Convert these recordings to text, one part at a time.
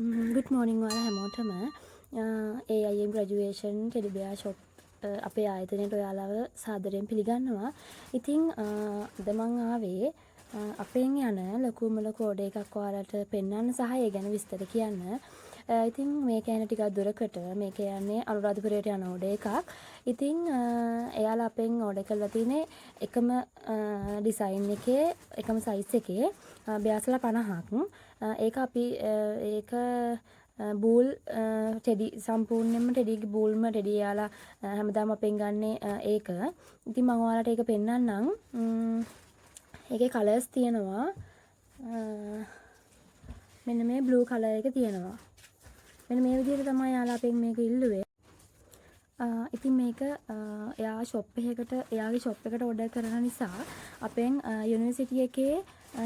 good morning ඔයාලා හැමෝටම AIM graduation teddy bear shop අපේ ආයතනයට ඔයාලව සාදරයෙන් පිළිගන්නවා. ඉතින් අද මං ආවේ අපෙන් යන ලකුම ලොකු ඕඩර් එකක් ඔයාලට පෙන්වන්න සහ ඒ ගැන විස්තර කියන්න. ඉතින් මේක යන ටිකක් දුරකට මේක යන්නේ අනුරාධපුරයට යන ඕඩර් එකක්. ඉතින් එයාලා අපෙන් ඕඩර් කරලා තියෙන්නේ එකම ඩිසයින් එකේ එකම සයිස් එකේ බ්‍යාසලා 50ක්. ඒක අපි ඒක බූල් ටෙඩි සම්පූර්ණයෙන්ම ටෙඩිගේ බූල්ම ටෙඩි යාලා හැමදාම අපෙන් ගන්නේ ඒක. ඉතින් මම ඔයාලට ඒක පෙන්නන්නම්. ඒකේ කලර්ස් තියෙනවා. මෙන්න මේ බ්ලූ කලර් එක තියෙනවා. මෙන්න මේ විදිහට තමයි යාලා අපෙන් මේක ඉල්ලුවේ. ඉතින් මේක එයා ෂොප් එකකට එයාගේ ෂොප් එකට ඕඩර් කරන නිසා අපෙන් යුනිවර්සිටි එකේ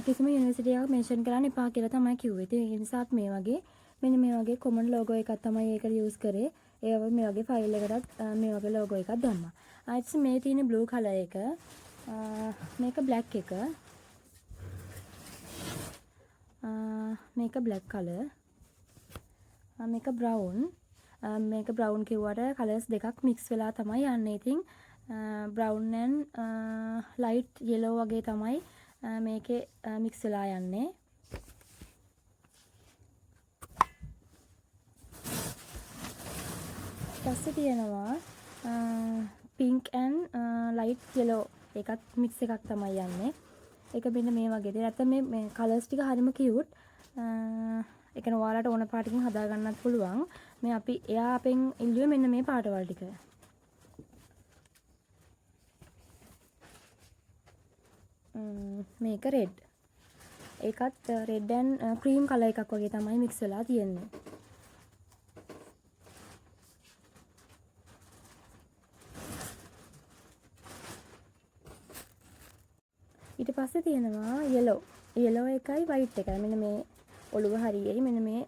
කිසිම යුනිවර්සිටි එකක් මෙන්ෂන් කරන්න එපා කියලා තමයි කිව්වේ. ඉතින් ඒ නිසාත් මේ වගේ මෙන්න මේ වගේ කොමන් ලෝගෝ එකක් තමයි ඒකට යූස් කරේ. ඒ වගේ මේ වගේ ෆයිල් එකකටත් මේ වගේ ලෝගෝ එකක් දැම්මා. ඊට පස්සේ මේ තියෙන බ්ලූ කලර් එක මේක බ්ලැක් එක. මේක බ්ලැක් කලර්. මේක බ්‍රවුන්. මේක බ්‍රවුන් කිව්වට කලර්ස් දෙකක් මික්ස් වෙලා තමයි යන්නේ. ඉතින් බ්‍රවුන් and ලයිට් yellow වගේ තමයි මේකේ මික්ස් වෙලා යන්නේ. ඊපස්සේ තියෙනවා pink and light yellow එකත් මික්ස් එකක් තමයි යන්නේ. ඒක මෙන්න මේ වගේ. ඉතින් නැත්නම් මේ කලර්ස් ටික හරිම කියුට්. ඒ කියන්නේ ඔයාලට ඕන පාටකින් හදා ගන්නත් පුළුවන්. මේ අපි එයා අපෙන් ඉල්ලුවේ මෙන්න මේ පාටවල් ටික. මේක රෙඩ්. ඒකත් රෙඩ් and ක්‍රීම් කලර් එකක් වගේ තමයි මික්ස් වෙලා තියෙන්නේ. ඊට පස්සේ තියෙනවා yellow. yellow එකයි white එකයි. මෙන්න මේ ඔළුව හරියයි මෙන්න මේ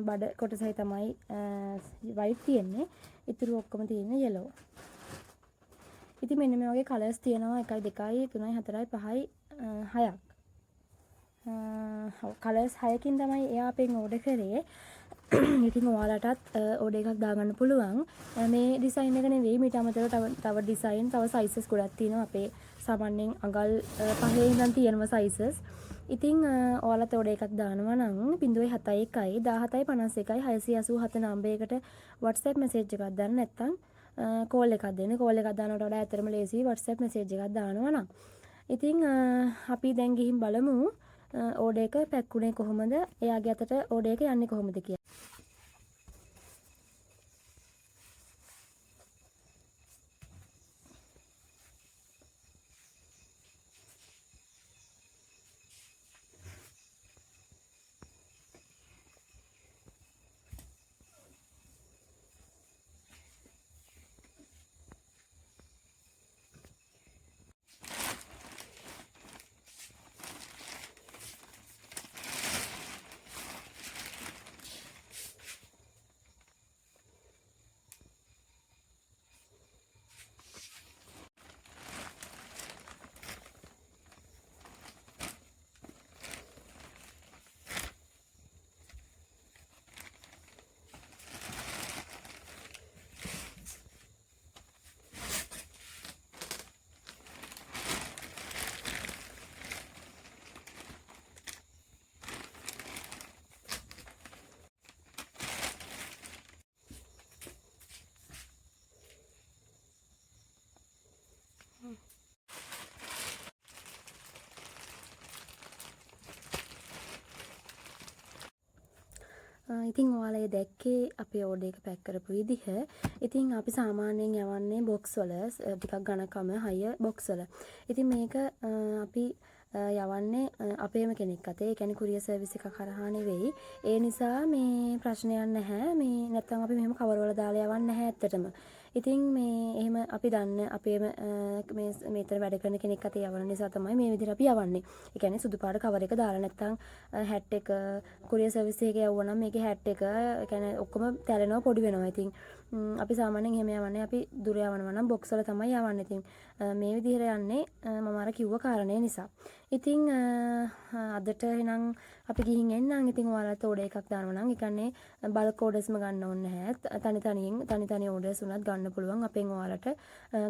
බඩ කොටසයි තමයි white තියෙන්නේ. ඉතුරු ඔක්කොම තියෙන්නේ yellow. ඉතින් මෙන්න මේ වගේ කලර්ස් තියෙනවා 1 2 3 4 5 6ක්. කලර්ස් 6කින් තමයි එයා අපෙන් ඕඩර් කරේ. ඉතින් ඔයාලටත් ඕඩර් එකක් දාගන්න පුළුවන්. මේ ඩිසයින් එක නෙවෙයි මීට අමතරව තව ඩිසයින් තව සයිසස් ගොඩක් තියෙනවා. අපේ සාමාන්‍යයෙන් අඟල් 5 ඉඳන් තියෙනවා සයිසස්. ඉතින් ඔයාලට ඕඩර් එකක් දානවා නම් 071 17 51 687 නම්බරයකට WhatsApp message එකක් දාන්න. නැත්නම් කෝල් එකක් දෙන්න. කෝල් එකක් දානවට වඩා ඇත්තටම ලේසියි WhatsApp message එකක් දානවා නම්. ඉතින් අපි දැන් ගිහින් බලමු ඕඩර් එක පැක් වුණේ කොහොමද? එයාගේ අතට ඕඩර් එක යන්නේ කොහොමද කියලා. ඉතින් ඔයාලා දැක්කේ අපේ ඕඩර් එක පැක් කරපු විදිහ. ඉතින් අපි සාමාන්‍යයෙන් යවන්නේ බොක්ස් වල ටිකක් ඝනකම හය බොක්ස් වල. ඉතින් මේක අපි යවන්නේ අපේම කෙනෙක් අතේ. ඒ කියන්නේ කුරියර් සර්විස් එක කරහා නෙවෙයි. ඒ නිසා මේ ප්‍රශ්නයක් නැහැ. මේ නැත්තම් අපි මෙහෙම කවර වල දාලා යවන්නේ නැහැ ඇත්තටම. ඉතින් මේ එහෙම අපි දන්න අපේම මෙතන වැඩ කරන කෙනෙක් අතේ යවන නිසා තමයි මේ විදිහට අපි යවන්නේ. ඒ කියන්නේ සුදු පාට කවර් එක දාලා නැත්නම් හැට් එක කුරියර් සර්විස් එකේ යවුවා නම් මේකේ හැට් එක ඒ කියන්නේ ඔක්කොම තැලෙනවා පොඩි වෙනවා. ඉතින් අපි සාමාන්‍යයෙන් එහෙම යවන්නේ අපි දුර යවනවා නම් බොක්ස් වල තමයි යවන්නේ. ඉතින් මේ විදිහට යන්නේ මම අර කිව්ව කාරණේ නිසා. ඉතින් අදට එහෙනම් අපි ගිහින් එන්නම්. ඉතින් ඔයාලට ඕඩර් එකක් දානවා නම් ඒ කියන්නේ බල්ක් ඕඩර්ස්ම ගන්න ඕනේ නැහැ. තනි තනි ඕඩර්ස් උනත් ගන්න පුළුවන් අපෙන් ඔයාලට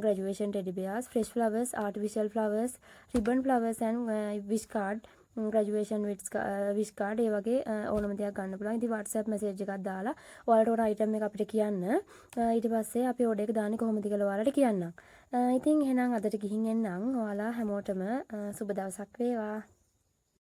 graduation teddy bears, fresh flowers, artificial flowers, ribbon flowers and wish card, graduation wish card ඒ වගේ ඕනම දෙයක් ගන්න පුළුවන්. ඉතින් WhatsApp message එකක් දාලා ඔයාලට ඕන item එක අපිට කියන්න. ඊට පස්සේ අපි order එක දාන්නේ කොහොමද කියලා ඔයාලට කියන්නම්. ඉතින් එහෙනම් අදට ගිහින් එන්නම්. ඔයාලා හැමෝටම සුබ දවසක් වේවා.